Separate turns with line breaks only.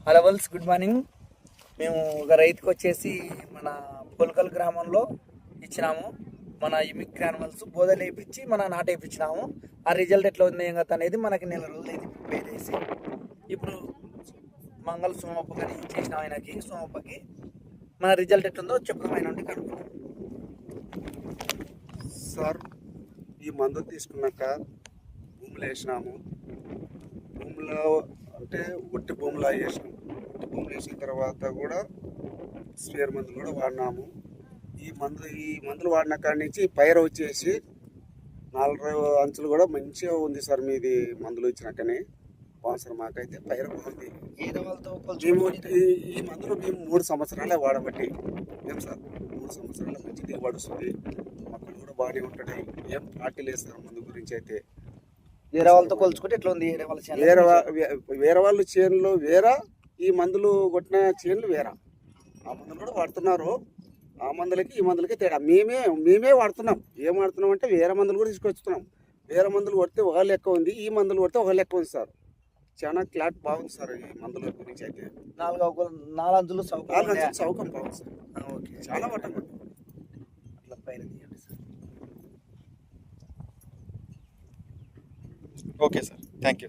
Hello వల్స్, good morning. మేము ఒక రైతుకి వచ్చేసి మన పొలకల్ గ్రామంలో ఇచ్చినాము. మన యుమిక్ గ్రానువల్స్ బోధన వేయించి మన నాట వేయించినాము. ఆ రిజల్ట్ ఎట్లా ఉంది ఏం కదా అనేది మనకి నెల రోజులు అయితే ప్రిపేర్ చేసి ఇప్పుడు మంగళ సోమప్పని చేసినాం. ఆయనకి సోమప్పకి మన రిజల్ట్ ఎట్లుందో చెప్తాం. ఆయన ఉంటే కనుక్కుంటాం.
సార్, ఈ మందు తీసుకున్నాక భూములు వేసినాము. భూములో అంటే ఒట్టి భూములు వేసినాము. ఒట్టి భూములు వేసిన తర్వాత కూడా స్పేర్ మందులు కూడా వాడినాము. ఈ మందులు వాడిన కాడి నుంచి పైరు వచ్చేసి 4 అంచులు కూడా మంచిగా ఉంది సార్. మీది మందులు ఇచ్చినాకనే బాగుంది. మాకైతే పైరు బాగుంది. ఈ మందులు మేము 3 సంవత్సరాలే వాడబట్టి ఏం సార్, 3 సంవత్సరాల మంచి దిగుబడి వస్తుంది. మొక్కలు కూడా బాగానే ఉంటాయి. ఏం పార్టీ లేదు సార్ మందు గురించి అయితే.
వేరే వాళ్ళతో కొలుచుకుంటే ఎట్లా ఉంది?
వేరే వాళ్ళ చేనులు వేరా, ఈ మందులు కొట్టిన చేనులు వేరా. ఆ మందులు కూడా వాడుతున్నారు. ఆ మందులకి ఈ మందులకి తేడా. మేమే వాడుతున్నాం. ఏం వాడుతున్నాం అంటే వేరే మందులు కూడా తీసుకొస్తున్నాం. వేరే మందులు కొడితే ఒక లెక్క ఉంది, ఈ మందులు కొడితే ఒక లెక్క ఉంది సార్. చాలా క్లాట్ బాగుంది సార్ ఈ మందుల గురించి అయితే.
4 అంచులు
సౌకం బాగుంది సార్.
ఓకే,
చాలా పట్టం
అట్లా పైన తీయండి sir.
Okay sir, thank you.